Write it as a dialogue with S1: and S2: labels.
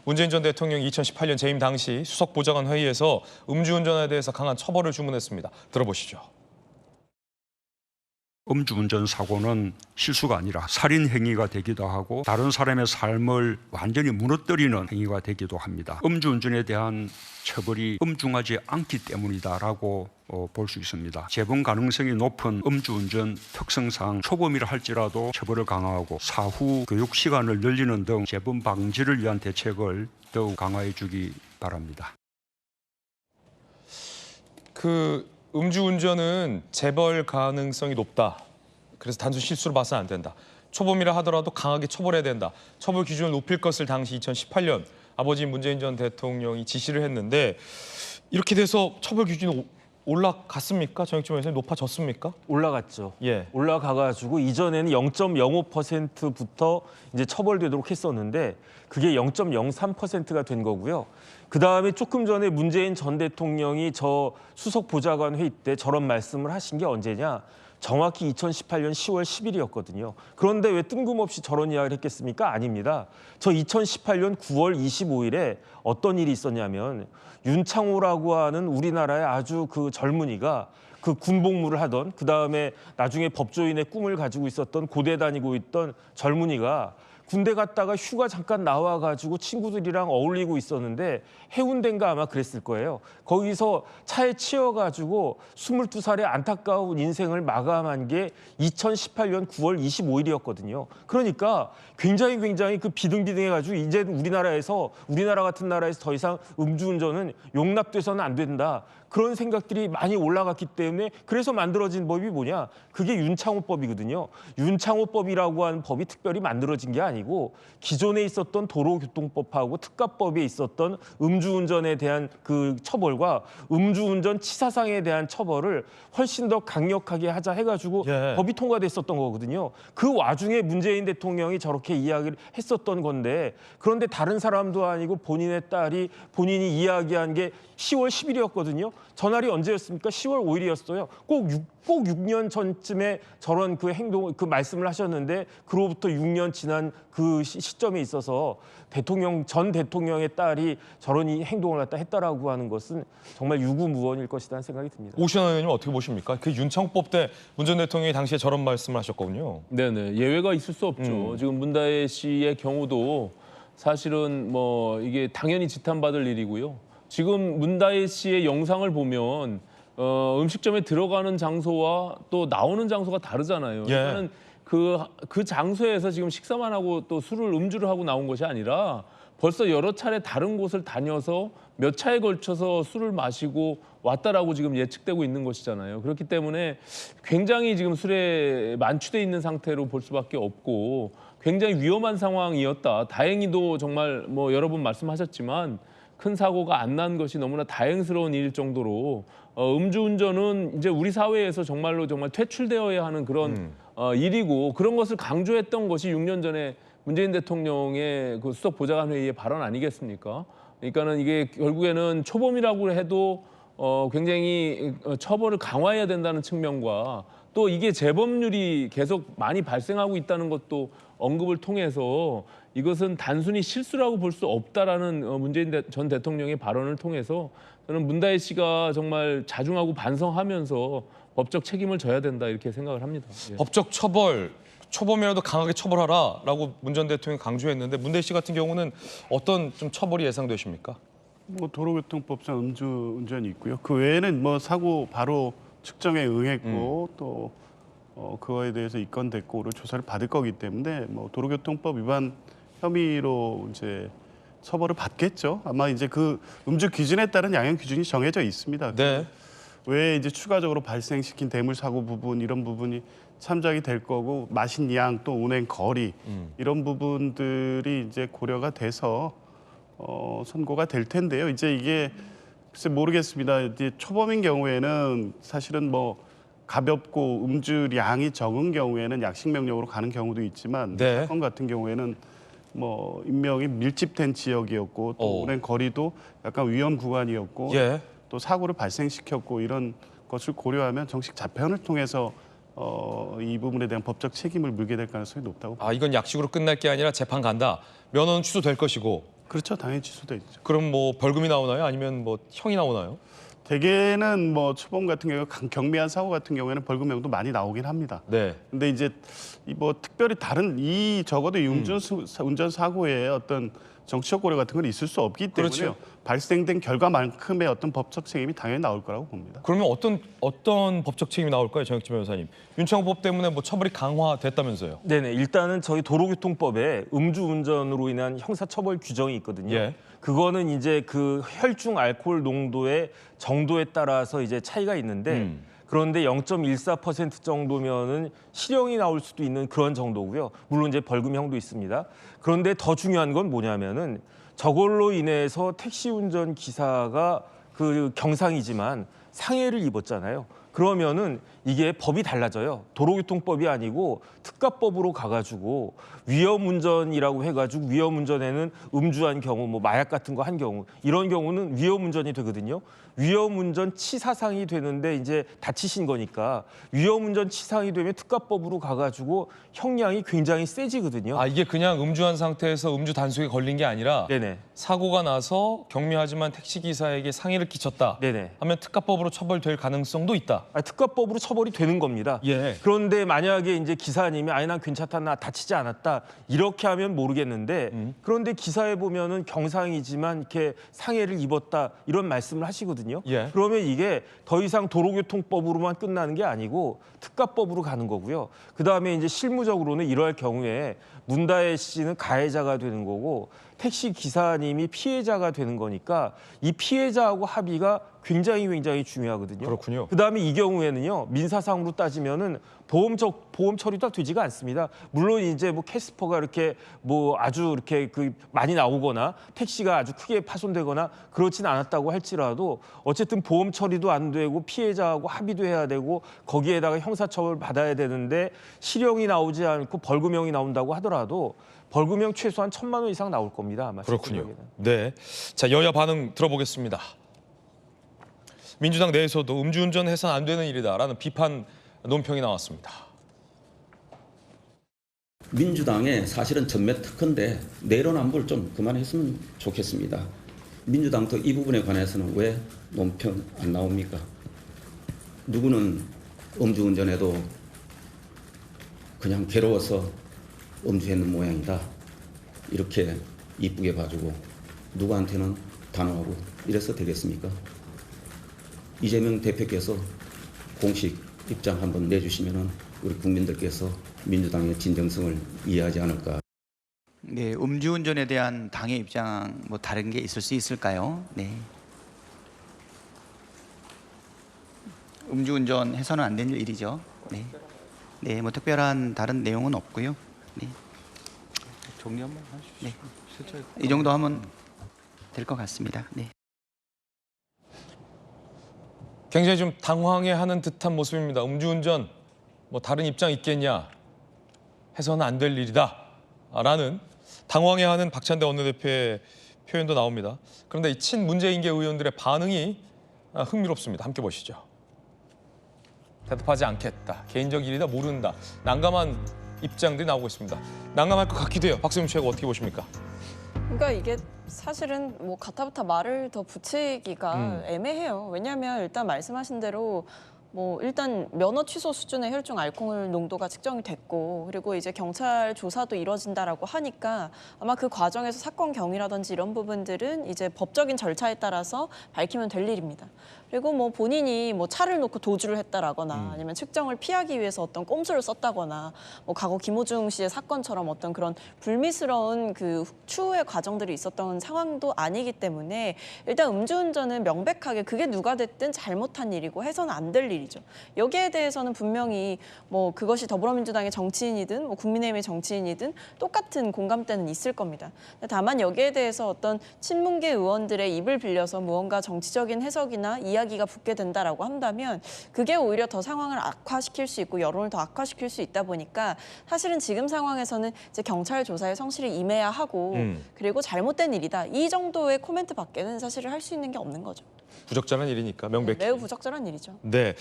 S1: 문재인 전 대통령이 2018년 재임 당시 수석보좌관 회의에서 음주운전에 대해서 강한 처벌을 주문했습니다. 들어보시죠.
S2: 음주운전 사고는 실수가 아니라 살인 행위가 되기도 하고 다른 사람의 삶을 완전히 무너뜨리는 행위가 되기도 합니다. 음주운전에 대한 처벌이 엄중하지 않기 때문이다라고 볼 수 있습니다. 재범 가능성이 높은 음주운전 특성상 초범이라 할지라도 처벌을 강화하고 사후 교육 시간을 늘리는 등 재범 방지를 위한 대책을 더욱 강화해 주기 바랍니다.
S1: 음주운전은 재벌 가능성이 높다. 그래서 단순 실수로 봐서는 안 된다. 초범이라 하더라도 강하게 처벌해야 된다. 처벌 기준을 높일 것을 당시 2018년 아버지인 문재인 전 대통령이 지시를 했는데 이렇게 돼서 처벌 기준이 올라갔습니까? 정익준 의원님 높아졌습니까?
S3: 올라갔죠.
S1: 예.
S3: 올라가가지고 이전에는 0.05%부터 이제 처벌되도록 했었는데 그게 0.03%가 된 거고요. 그 다음에 조금 전에 문재인 전 대통령이 저 수석 보좌관 회의 때 저런 말씀을 하신 게 언제냐? 정확히 2018년 10월 10일이었거든요. 그런데 왜 뜬금없이 저런 이야기를 했겠습니까? 아닙니다. 저 2018년 9월 25일에 어떤 일이 있었냐면 윤창호라고 하는 우리나라의 아주 그 젊은이가 그 군복무를 하던 그다음에 나중에 법조인의 꿈을 가지고 있었던 고대 다니고 있던 젊은이가 군대 갔다가 휴가 잠깐 나와가지고 친구들이랑 어울리고 있었는데 해운대인가 아마 그랬을 거예요. 거기서 차에 치여가지고 22살의 안타까운 인생을 마감한 게 2018년 9월 25일이었거든요. 그러니까 굉장히 그 비등비등해가지고 이제 우리나라 같은 나라에서 더 이상 음주운전은 용납돼서는 안 된다. 그런 생각들이 많이 올라갔기 때문에 그래서 만들어진 법이 뭐냐? 그게 윤창호법이거든요. 윤창호법이라고 하는 법이 특별히 만들어진 게 아니고 기존에 있었던 도로교통법하고 특가법에 있었던 음주운전에 대한 그 처벌과 음주운전 치사상에 대한 처벌을 훨씬 더 강력하게 하자 해가지고 법이 통과됐었던 거거든요. 그 와중에 문재인 대통령이 저렇게 이야기를 했었던 건데 그런데 다른 사람도 아니고 본인의 딸이 본인이 이야기한 게 10월 10일이었거든요. 전날이 언제였습니까? 10월 5일이었어요. 꼭 6년 전쯤에 저런 그 그 말씀을 하셨는데 그로부터 6년 지난 그 시점에 있어서 전 대통령의 딸이 저런 행동을 갖다 했다라고 하는 것은 정말 유구무원일 것이라는 생각이 듭니다.
S1: 오신환 의원님 어떻게 보십니까? 그 윤창호법 때 문 전 대통령이 당시에 저런 말씀을 하셨거든요.
S4: 네네, 예외가 있을 수 없죠. 지금 문다혜 씨의 경우도 사실은 뭐 이게 당연히 지탄받을 일이고요. 지금 문다혜 씨의 영상을 보면 음식점에 들어가는 장소와 또 나오는 장소가 다르잖아요. 그러니까는 그 장소에서 지금 식사만 하고 또 음주를 하고 나온 것이 아니라 벌써 여러 차례 다른 곳을 다녀서 몇 차에 걸쳐서 술을 마시고 왔다라고 지금 예측되고 있는 것이잖아요. 그렇기 때문에 굉장히 지금 술에 만취돼 있는 상태로 볼 수밖에 없고 굉장히 위험한 상황이었다. 다행히도 정말 뭐 여러 번 말씀하셨지만 큰 사고가 안 난 것이 너무나 다행스러운 일일 정도로 음주운전은 이제 우리 사회에서 정말 퇴출되어야 하는 그런 일이고 그런 것을 강조했던 것이 6년 전에 문재인 대통령의 그 수석 보좌관 회의의 발언 아니겠습니까? 그러니까는 이게 결국에는 초범이라고 해도 굉장히 처벌을 강화해야 된다는 측면과 또 이게 재범률이 계속 많이 발생하고 있다는 것도 언급을 통해서 이것은 단순히 실수라고 볼 수 없다라는 문재인 전 대통령의 발언을 통해서 저는 문다혜 씨가 정말 자중하고 반성하면서 법적 책임을 져야 된다 이렇게 생각을 합니다. 예.
S1: 법적 처벌, 초범이라도 강하게 처벌하라라고 문 전 대통령이 강조했는데 문다혜 씨 같은 경우는 어떤 좀 처벌이 예상되십니까?
S5: 뭐 도로교통법상 음주운전이 있고요. 그 외에는 뭐 사고 바로 측정에 응했고 또 그거에 대해서 입건됐고 조사를 받을 거기 때문에 뭐 도로교통법 위반 혐의로 이제 처벌을 받겠죠. 아마 이제 그 음주 기준에 따른 양형 기준이 정해져 있습니다.
S1: 네.
S5: 왜 이제 추가적으로 발생시킨 대물 사고 부분 이런 부분이 참작이 될 거고 마신 양 또 운행 거리 이런 부분들이 이제 고려가 돼서 선고가 될 텐데요. 이제 이게 글쎄 모르겠습니다. 이제 초범인 경우에는 사실은 뭐 가볍고 음주량이 적은 경우에는 약식 명령으로 가는 경우도 있지만 이 사건 같은 경우에는 뭐 인명이 밀집된 지역이었고 또 운행 거리도 약간 위험 구간이었고 또 사고를 발생시켰고 이런 것을 고려하면 정식 자편을 통해서 이 부분에 대한 법적 책임을 물게 될 가능성이 높다고 봅니다.
S1: 이건 약식으로 끝날 게 아니라 재판 간다. 면허는 취소될 것이고
S5: 그렇죠. 당연히 취소돼 있죠.
S1: 그럼 뭐 벌금이 나오나요? 아니면 뭐 형이 나오나요?
S5: 대개는 뭐 초범 같은 경우 경미한 사고 같은 경우에는 벌금형도 많이 나오긴 합니다.
S1: 네.
S5: 근데 이제 이 뭐 특별히 다른 적어도 이 운전 사고에 어떤 정치적 고려 같은 건 있을 수 없기 때문에
S1: 그렇죠.
S5: 발생된 결과만큼의 어떤 법적 책임이 당연히 나올 거라고 봅니다.
S1: 그러면 어떤 법적 책임이 나올까요, 정혁진 변호사님? 윤창호법 때문에 뭐 처벌이 강화됐다면서요?
S3: 네네. 일단은 저희 도로교통법에 음주운전으로 인한 형사처벌 규정이 있거든요.
S1: 예.
S3: 그거는 이제 그 혈중 알코올 농도의 정도에 따라서 이제 차이가 있는데 그런데 0.14% 정도면은 실형이 나올 수도 있는 그런 정도고요. 물론 이제 벌금형도 있습니다. 그런데 더 중요한 건 뭐냐면은 저걸로 인해서 택시 운전 기사가 그 경상이지만 상해를 입었잖아요. 그러면은 이게 법이 달라져요. 도로교통법이 아니고 특가법으로 가가지고 위험운전이라고 해가지고 위험운전에는 음주한 경우, 뭐 마약 같은 거 한 경우 이런 경우는 위험운전이 되거든요. 위험운전 치사상이 되는데 이제 다치신 거니까 위험운전 치상이 되면 특가법으로 가가지고 형량이 굉장히 세지거든요.
S1: 아, 이게 그냥 음주한 상태에서 음주 단속에 걸린 게 아니라
S3: 네네.
S1: 사고가 나서 경미하지만 택시기사에게 상해를 끼쳤다
S3: 네네.
S1: 하면 특가법으로 처벌될 가능성도 있다.
S3: 특가법으로 처벌이 되는 겁니다.
S1: 예.
S3: 그런데 만약에 이제 기사님이 아니 난 괜찮다, 나 다치지 않았다 이렇게 하면 모르겠는데 그런데 기사에 보면은 경상이지만 이렇게 상해를 입었다 이런 말씀을 하시거든요.
S1: 예.
S3: 그러면 이게 더 이상 도로교통법으로만 끝나는 게 아니고 특가법으로 가는 거고요. 그 다음에 이제 실무적으로는 이럴 경우에 문다혜 씨는 가해자가 되는 거고 택시 기사님이 피해자가 되는 거니까 이 피해자하고 합의가 굉장히 중요하거든요.
S1: 그렇군요.
S3: 그다음에 이 경우에는요 민사상으로 따지면은 보험 처리도 되지가 않습니다. 물론 이제 뭐 캐스퍼가 이렇게 뭐 아주 이렇게 그 많이 나오거나 택시가 아주 크게 파손되거나 그렇진 않았다고 할지라도 어쨌든 보험 처리도 안 되고 피해자하고 합의도 해야 되고 거기에다가 형사처벌 받아야 되는데 실형이 나오지 않고 벌금형이 나온다고 하더라도 벌금형 최소한 1,000만 원 이상 나올 겁니다. 아마 제
S1: 그렇군요.
S3: 생각에는.
S1: 네. 자, 여야 반응 들어보겠습니다. 민주당 내에서도 음주운전 해서는 안 되는 일이다라는 비판 논평이 나왔습니다.
S6: 민주당의 사실은 전매 특허인데 내로남불 좀 그만했으면 좋겠습니다. 민주당도 이 부분에 관해서는 왜 논평 안 나옵니까? 누구는 음주운전해도 그냥 괴로워서 음주했는 모양이다. 이렇게 이쁘게 봐주고 누구한테는 단호하고 이래서 되겠습니까? 이재명 대표께서 공식 입장 한번 내주시면은 우리 국민들께서 민주당의 진정성을 이해하지 않을까.
S7: 네, 음주운전에 대한 당의 입장 뭐 다른 게 있을 수 있을까요? 네. 음주운전 해서는 안 되는 일이죠. 네. 네, 뭐 특별한 다른 내용은 없고요. 네.
S2: 정리 한번 하십시오.
S7: 네. 이 정도 하면 될 것 같습니다. 네.
S1: 굉장히 좀 당황해하는 듯한 모습입니다. 음주운전 뭐 다른 입장 있겠냐 해서는 안 될 일이다라는 당황해하는 박찬대 원내대표의 표현도 나옵니다. 그런데 이 친문재인계 의원들의 반응이 흥미롭습니다. 함께 보시죠. 대답하지 않겠다. 개인적 일이다. 모른다. 난감한 입장들이 나오고 있습니다. 난감할 것 같기도 해요. 박세훈 최고 어떻게 보십니까?
S8: 그러니까 이게 사실은 뭐 가타부타 말을 더 붙이기가 애매해요. 왜냐하면 일단 말씀하신 대로 뭐 일단 면허 취소 수준의 혈중 알코올 농도가 측정이 됐고 그리고 이제 경찰 조사도 이뤄진다라고 하니까 아마 그 과정에서 사건 경위라든지 이런 부분들은 이제 법적인 절차에 따라서 밝히면 될 일입니다. 그리고 뭐 본인이 뭐 차를 놓고 도주를 했다라거나 아니면 측정을 피하기 위해서 어떤 꼼수를 썼다거나 뭐 과거 김호중 씨의 사건처럼 어떤 그런 불미스러운 그 추후의 과정들이 있었던 상황도 아니기 때문에 일단 음주운전은 명백하게 그게 누가 됐든 잘못한 일이고 해서는 안 될 일이죠. 여기에 대해서는 분명히 뭐 그것이 더불어민주당의 정치인이든 뭐 국민의힘의 정치인이든 똑같은 공감대는 있을 겁니다. 다만 여기에 대해서 어떤 친문계 의원들의 입을 빌려서 무언가 정치적인 해석이나 이야기가 붙게 된다라고 한다면 그게 오히려 더 상황을 악화시킬 수 있고 여론을 더 악화시킬 수 있다 보니까 사실은 지금 상황에서는 이제 경찰 조사에 성실히 임해야 하고 그리고 잘못된 일이다. 이 정도의 코멘트 밖에는 사실은 할 수 있는 게 없는 거죠.
S1: 부적절한 일이니까 명백히.
S8: 매우 부적절한 일이죠.
S1: 네.